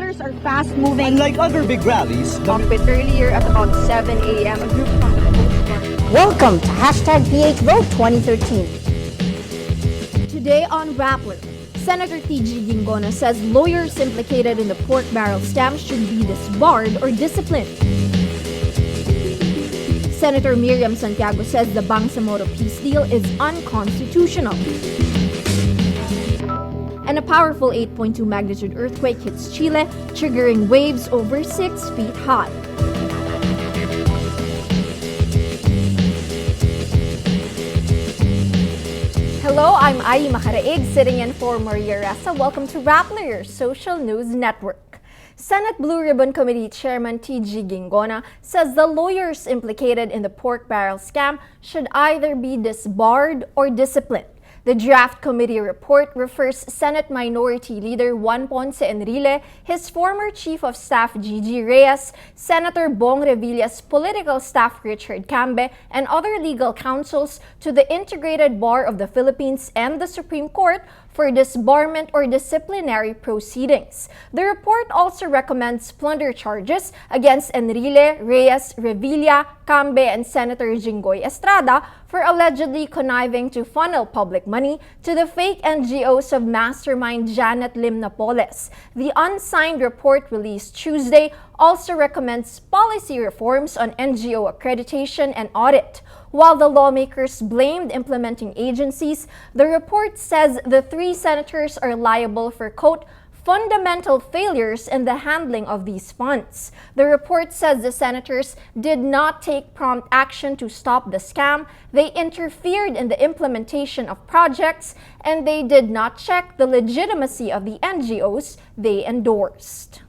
Protesters are fast-moving. Unlike other big rallies, Bit earlier at about 7 a.m. a group from the Coast Guard. Welcome to #PHVote 2013. Today on Rappler, Senator T.G. Ginggona says lawyers implicated in the pork barrel scam should be disbarred or disciplined. Senator Miriam Santiago says the Bangsamoro peace deal is unconstitutional. And a powerful 8.2 magnitude earthquake hits Chile, triggering waves over 6 feet high. Hello, I'm Ai Makaraig, sitting in for Maria Ressa. Welcome to Rappler, your social news network. Senate Blue Ribbon Committee Chairman T.G. Ginggona says the lawyers implicated in the pork barrel scam should either be disbarred or disciplined. The draft committee report refers Senate Minority Leader Juan Ponce Enrile, his former Chief of Staff Gigi Reyes, Senator Bong Revilla's political staff Richard Cambe, and other legal counsels to the Integrated Bar of the Philippines and the Supreme Court for disbarment or disciplinary proceedings. The report also recommends plunder charges against Enrile, Reyes, Revilla, Cambe, and Senator Jinggoy Estrada for allegedly conniving to funnel public money to the fake NGOs of mastermind Janet Lim Napoles. The unsigned report released Tuesday also recommends policy reforms on NGO accreditation and audit. While the lawmakers blamed implementing agencies, the report says the 3 senators are liable for, quote, fundamental failures in the handling of these funds. The report says the senators did not take prompt action to stop the scam, they interfered in the implementation of projects, and they did not check the legitimacy of the NGOs they endorsed.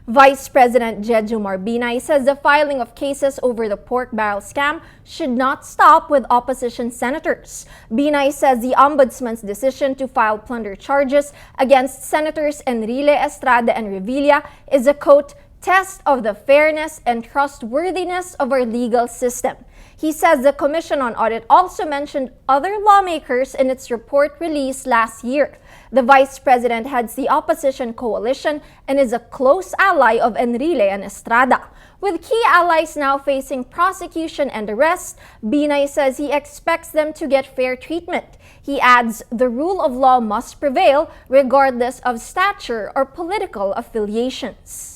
Vice President Jeju Marbinay says the filing of cases over the pork barrel scam should not stop with opposition senators. Binay says the ombudsman's decision to file plunder charges against Senators Enrile, Estrada, and Revilla is a, quote, test of the fairness and trustworthiness of our legal system. He says the Commission on Audit also mentioned other lawmakers in its report released last year. The Vice President heads the opposition coalition and is a close ally of Enrile and Estrada. With key allies now facing prosecution and arrest, Binay says he expects them to get fair treatment. He adds the rule of law must prevail regardless of stature or political affiliations.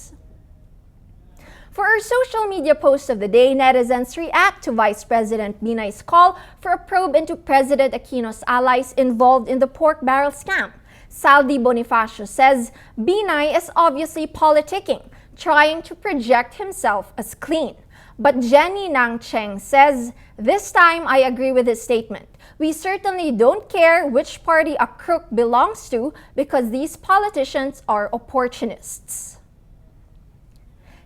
For our social media post of the day, netizens react to Vice President Binay's call for a probe into President Aquino's allies involved in the pork barrel scam. Saldi Bonifacio says Binay is obviously politicking, trying to project himself as clean. But Jenny Nang Cheng says, this time I agree with his statement. We certainly don't care which party a crook belongs to because these politicians are opportunists.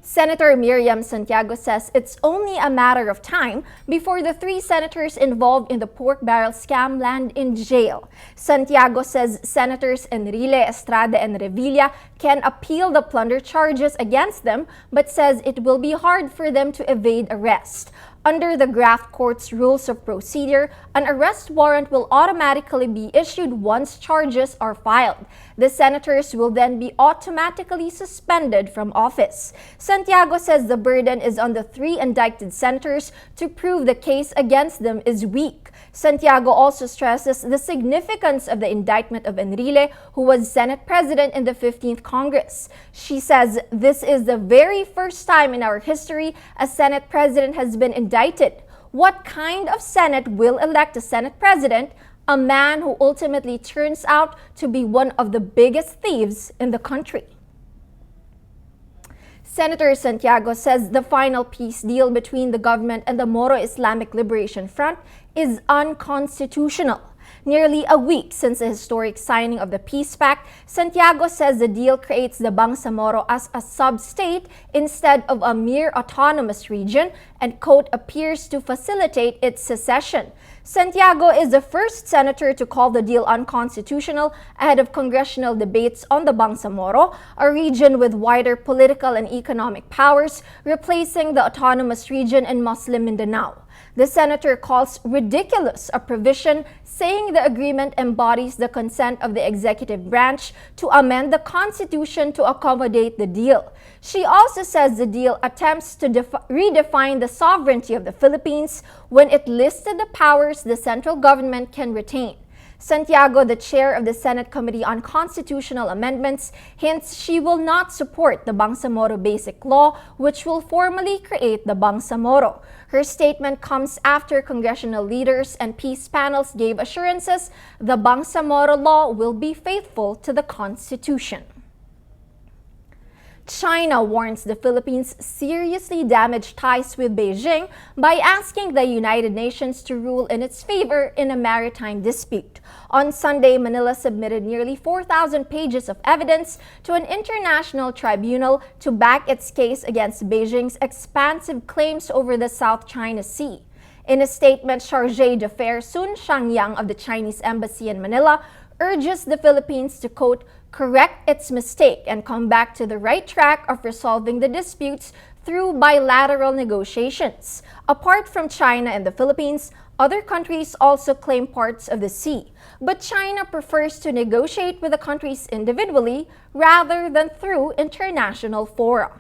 Senator Miriam Santiago says it's only a matter of time before the 3 senators involved in the pork barrel scam land in jail. Santiago says Senators Enrile, Estrada, and Revilla can appeal the plunder charges against them, but says it will be hard for them to evade arrest. Under the Graft Court's rules of procedure, an arrest warrant will automatically be issued once charges are filed. The senators will then be automatically suspended from office. Santiago says the burden is on the 3 indicted senators to prove the case against them is weak. Santiago also stresses the significance of the indictment of Enrile, who was Senate President in the 15th Congress. She says this is the very first time in our history a Senate President has been indicted. What kind of Senate will elect a Senate President, a man who ultimately turns out to be one of the biggest thieves in the country? Senator Santiago says the final peace deal between the government and the Moro Islamic Liberation Front is unconstitutional. Nearly a week since the historic signing of the Peace Pact, Santiago says the deal creates the Bangsamoro as a sub-state instead of a mere autonomous region and, quote, appears to facilitate its secession. Santiago is the first senator to call the deal unconstitutional ahead of congressional debates on the Bangsamoro, a region with wider political and economic powers, replacing the autonomous region in Muslim Mindanao. The senator calls ridiculous a provision saying the agreement embodies the consent of the executive branch to amend the Constitution to accommodate the deal. She also says the deal attempts to redefine the sovereignty of the Philippines when it listed the powers the central government can retain. Santiago, the chair of the Senate Committee on Constitutional Amendments, hints she will not support the Bangsamoro Basic Law, which will formally create the Bangsamoro. Her statement comes after congressional leaders and peace panels gave assurances the Bangsamoro Law will be faithful to the Constitution. China warns the Philippines seriously damaged ties with Beijing by asking the United Nations to rule in its favor in a maritime dispute. On Sunday, Manila submitted nearly 4,000 pages of evidence to an international tribunal to back its case against Beijing's expansive claims over the South China Sea. In a statement, Chargé d'Affaires Sun Shangyang of the Chinese Embassy in Manila urges the Philippines to, quote, correct its mistake and come back to the right track of resolving the disputes through bilateral negotiations. Apart from China and the Philippines, other countries also claim parts of the sea, but China prefers to negotiate with the countries individually rather than through international fora.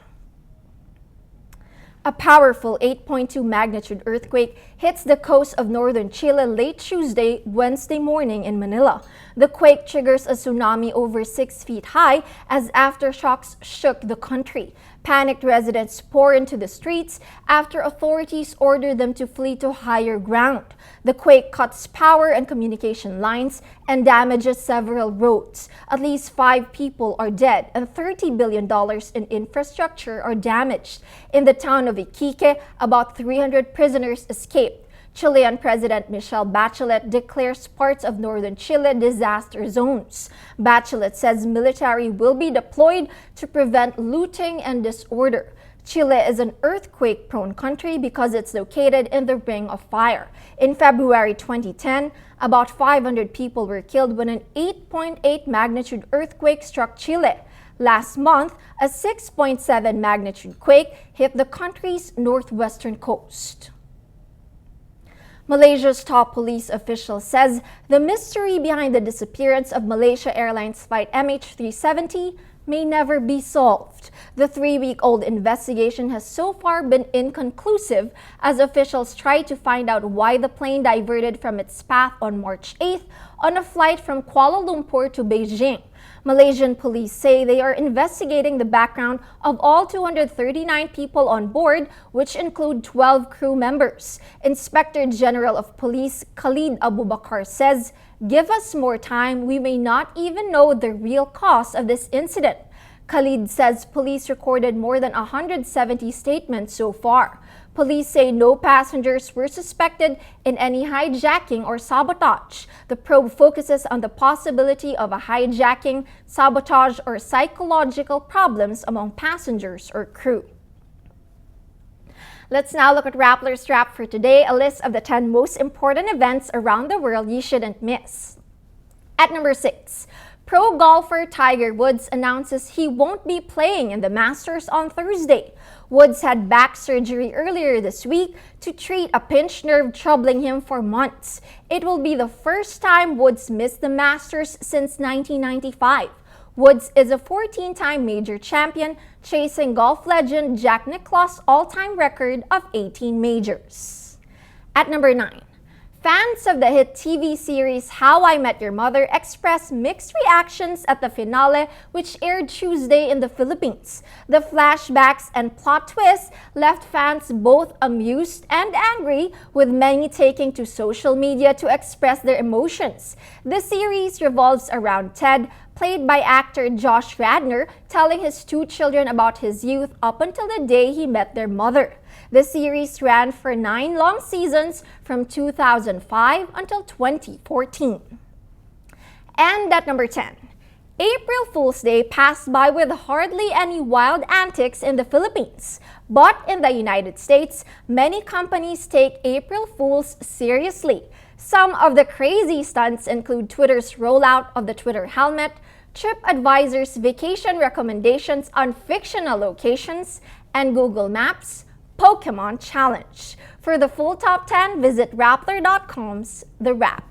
A powerful 8.2 magnitude earthquake hits the coast of northern Chile late Tuesday, Wednesday morning in Manila. The quake triggers a tsunami over 6 feet high as aftershocks shook the country. Panicked residents pour into the streets after authorities ordered them to flee to higher ground. The quake cuts power and communication lines and damages several roads. At least 5 people are dead and $30 billion in infrastructure are damaged. In the town of Iquique, about 300 prisoners escaped. Chilean President Michelle Bachelet declares parts of northern Chile disaster zones. Bachelet says military will be deployed to prevent looting and disorder. Chile is an earthquake-prone country because it's located in the Ring of Fire. In February 2010, about 500 people were killed when an 8.8 magnitude earthquake struck Chile. Last month, a 6.7 magnitude quake hit the country's northwestern coast. Malaysia's top police official says the mystery behind the disappearance of Malaysia Airlines flight MH370 may never be solved. The 3-week-old investigation has so far been inconclusive as officials try to find out why the plane diverted from its path on March 8th on a flight from Kuala Lumpur to Beijing. Malaysian police say they are investigating the background of all 239 people on board, which include 12 crew members. Inspector General of Police Khalid Abubakar says, "Give us more time, we may not even know the real cause of this incident." Khalid says police recorded more than 170 statements so far. Police say no passengers were suspected in any hijacking or sabotage. The probe focuses on the possibility of a hijacking, sabotage, or psychological problems among passengers or crew. Let's now look at Rappler's Wrap for today, a list of the 10 most important events around the world you shouldn't miss. At number 6, pro golfer Tiger Woods announces he won't be playing in the Masters on Thursday. Woods had back surgery earlier this week to treat a pinched nerve troubling him for months. It will be the first time Woods missed the Masters since 1995. Woods is a 14-time major champion, chasing golf legend Jack Nicklaus' all-time record of 18 majors. At number 9, fans of the hit TV series How I Met Your Mother expressed mixed reactions at the finale, which aired Tuesday in the Philippines. The flashbacks and plot twists left fans both amused and angry, with many taking to social media to express their emotions. The series revolves around Ted, played by actor Josh Radnor, telling his 2 children about his youth up until the day he met their mother. The series ran for 9 long seasons from 2005 until 2014. And at number 10, April Fool's Day passed by with hardly any wild antics in the Philippines. But in the United States, many companies take April Fools seriously. Some of the crazy stunts include Twitter's rollout of the Twitter helmet, TripAdvisor's vacation recommendations on fictional locations, and Google Maps, Pokemon Challenge. For the full top 10, visit Rappler.com's The Wrap.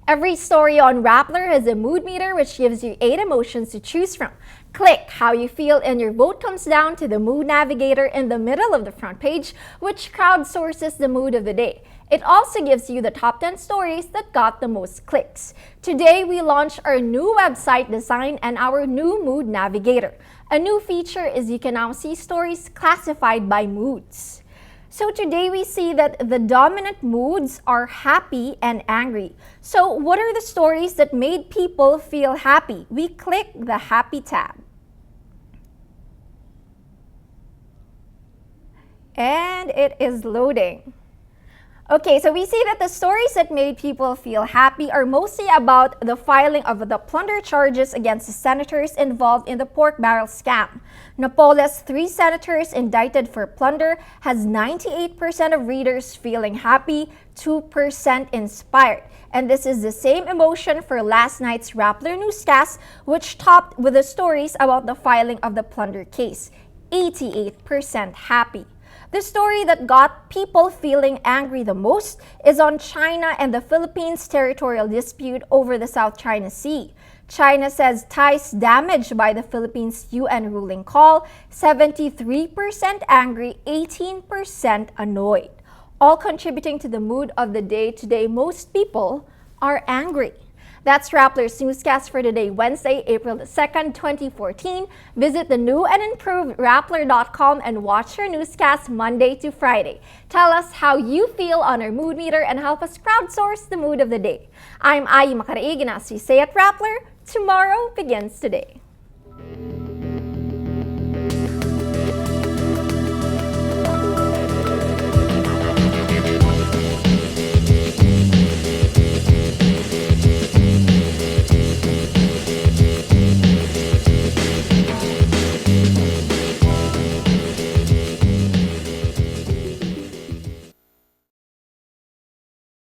Every story on Rappler has a mood meter which gives you 8 emotions to choose from. Click how you feel and your vote comes down to the mood navigator in the middle of the front page, which crowdsources the mood of the day. It also gives you the top 10 stories that got the most clicks. Today, we launched our new website design and our new mood navigator. A new feature is you can now see stories classified by moods. So today we see that the dominant moods are happy and angry. So what are the stories that made people feel happy? We click the happy tab. And it is loading. Okay, so we see that the stories that made people feel happy are mostly about the filing of the plunder charges against the senators involved in the pork barrel scam. Napole's 3 senators indicted for plunder has 98% of readers feeling happy, 2% inspired. And this is the same emotion for last night's Rappler Newscast, which topped with the stories about the filing of the plunder case, 88% happy. The story that got people feeling angry the most is on China and the Philippines' territorial dispute over the South China Sea. China says ties damaged by the Philippines' UN ruling call, 73% angry, 18% annoyed. All contributing to the mood of the day today, most people are angry. That's Rappler's Newscast for today, Wednesday, April 2nd, 2014. Visit the new and improved Rappler.com and watch your newscast Monday to Friday. Tell us how you feel on our mood meter and help us crowdsource the mood of the day. I'm Jaene Zaplan, and as we say at Rappler, tomorrow begins today.